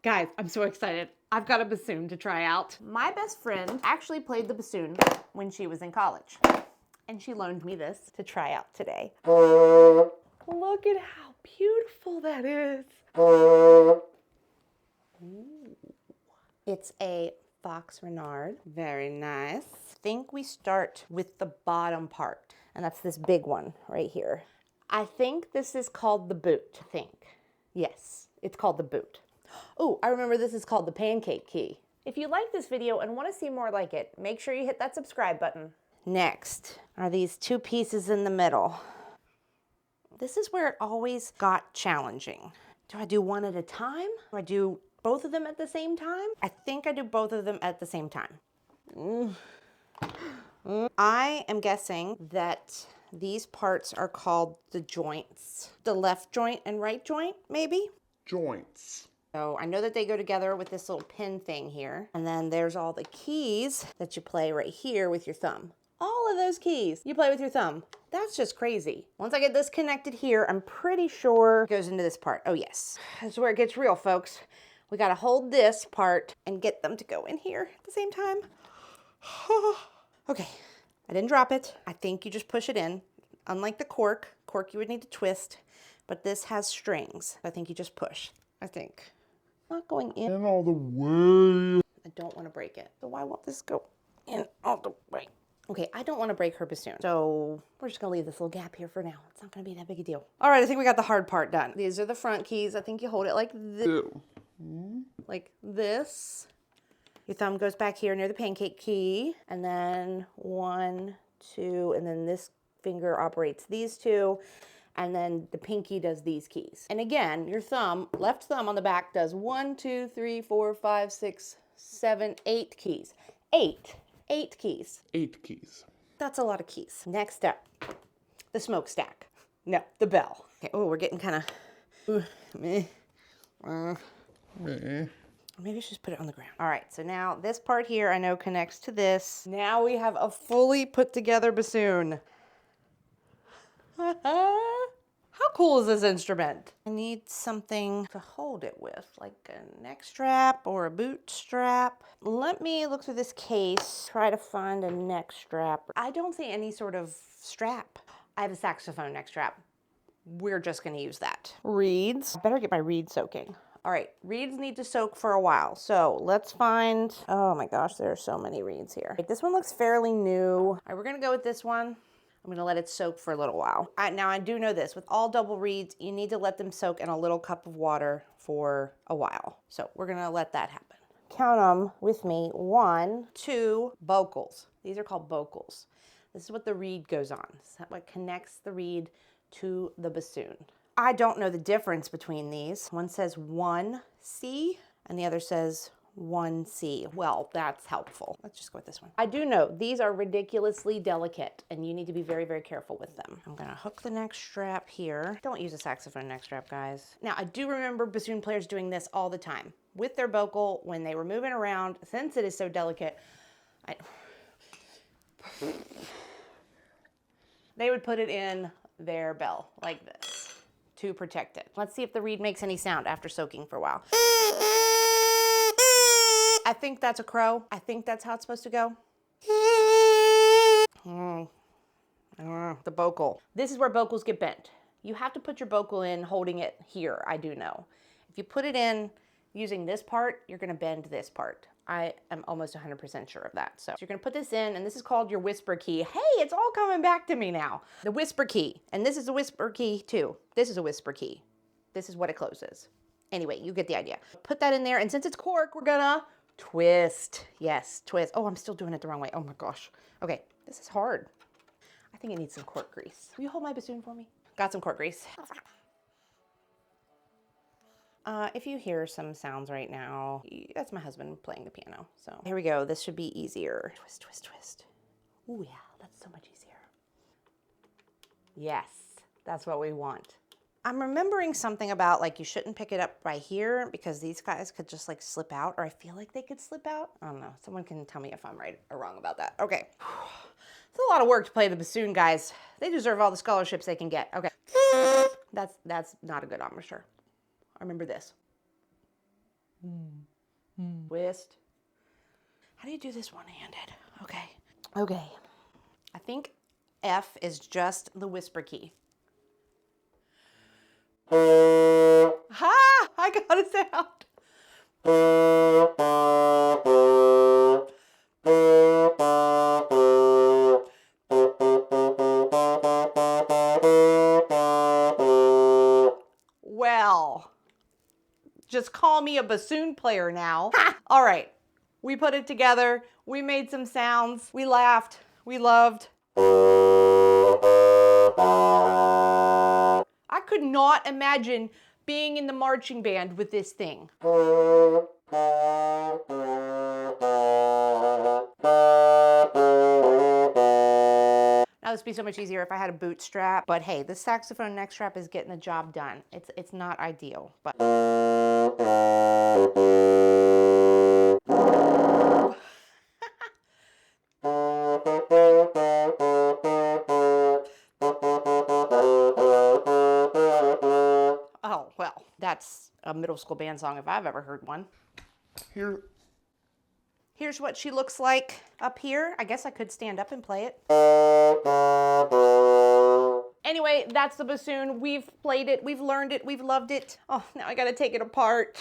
Guys, I'm so excited. I've got a bassoon to try out. My best friend actually played the bassoon when she was in college. And she loaned me this to try out today. Look at how beautiful that is. Ooh. It's a Fox Renard. Very nice. I think we start with the bottom part, and that's this big one right here. I think this is called the boot, I think. Yes, it's called the boot. Oh, I remember this is called the pancake key. If you like this video and want to see more like it, make sure you hit that subscribe button. Next are these two pieces in the middle. This is where it always got challenging. Do I do one at a time? Do I do both of them at the same time? I think I do both of them at the same time. I am guessing that these parts are called the joints. The left joint and right joint, maybe? Joints. So I know that they go together with this little pin thing here. And then there's all the keys that you play right here with your thumb. All of those keys you play with your thumb. That's just crazy. Once I get this connected here, I'm pretty sure it goes into this part. Oh yes, this is where it gets real, folks. We gotta hold this part and get them to go in here at the same time. Okay, I didn't drop it. I think you just push it in. Unlike the cork you would need to twist, but this has strings. I think you just push, I think. Not going in. And all the way. I don't want to break it. So why won't this go in all the way? Okay, I don't want to break her bassoon. So we're just gonna leave this little gap here for now. It's not gonna be that big a deal. All right, I think we got the hard part done. These are the front keys. I think you hold it like this. Like this. Your thumb goes back here near the pancake key. And then 1, 2, and then this finger operates these two. And then the pinky does these keys. And again, your thumb, left thumb on the back does 1, 2, 3, 4, 5, 6, 7, 8 keys. 8 keys. 8 keys. That's a lot of keys. Next up, the smokestack. No, the bell. Okay, oh, we're getting kind of meh. Maybe I should just put it on the ground. All right, so now this part here I know connects to this. Now we have a fully put together bassoon. How cool is this instrument? I need something to hold it with, like a neck strap or a boot strap. Let me look through this case, try to find a neck strap. I don't see any sort of strap. I have a saxophone neck strap. We're just gonna use that. Reeds. I better get my reeds soaking. All right, reeds need to soak for a while. So let's find, oh my gosh, there are so many reeds here. This one looks fairly new. All right, we're gonna go with this one. I'm gonna let it soak for a little while. Now I do know this, with all double reeds, you need to let them soak in a little cup of water for a while. So we're gonna let that happen. Count them with me. 1, 2 bocals. These are called bocals. This is what the reed goes on. This is what connects the reed to the bassoon. I don't know the difference between these. One says 1C and the other says 1C. Well, that's helpful. Let's just go with this one. I do know these are ridiculously delicate and you need to be very, very careful with them. I'm gonna hook the neck strap here. Don't use a saxophone neck strap, guys. Now, I do remember bassoon players doing this all the time with their bocal when they were moving around. Since it is so delicate, they would put it in their bell like this to protect it. Let's see if the reed makes any sound after soaking for a while. I think that's a crow. I think that's how it's supposed to go. The bocal. This is where bocals get bent. You have to put your bocal in holding it here, I do know. If you put it in using this part, you're gonna bend this part. I am almost 100% sure of that. So you're gonna put this in, and this is called your whisper key. Hey, it's all coming back to me now. The whisper key, and this is a whisper key too. This is a whisper key. This is what it closes. Anyway, you get the idea. Put that in there, and since it's cork, we're gonna twist. Yes, twist. Oh, I'm still doing it the wrong way. Oh my gosh. Okay, this is hard. I think it needs some cork grease. Will you hold my bassoon for me? Got some cork grease. If you hear some sounds right now, that's my husband playing the piano. So here we go. This should be easier. Twist, twist, twist. Oh yeah, that's so much easier. Yes, that's what we want. I'm remembering something about like you shouldn't pick it up by here because these guys could just like slip out, or I feel like they could slip out. I don't know. Someone can tell me if I'm right or wrong about that. Okay. It's a lot of work to play the bassoon, guys. They deserve all the scholarships they can get. Okay. That's not a good embouchure. I remember this. Twist. How do you do this one-handed? Okay. Okay. I think F is just the whisper key. Ha! I got a sound. Well, just call me a bassoon player now. All right, we put it together. We made some sounds. We laughed. We loved. I could not imagine being in the marching band with this thing. Now this would be so much easier if I had a boot strap, but hey, the saxophone neck strap is getting the job done. It's not ideal, but. Oh, well, that's a middle school band song if I've ever heard one. Here's what she looks like up here. I guess I could stand up and play it. Anyway, that's the bassoon. We've played it, we've learned it, we've loved it. Oh, now I gotta take it apart.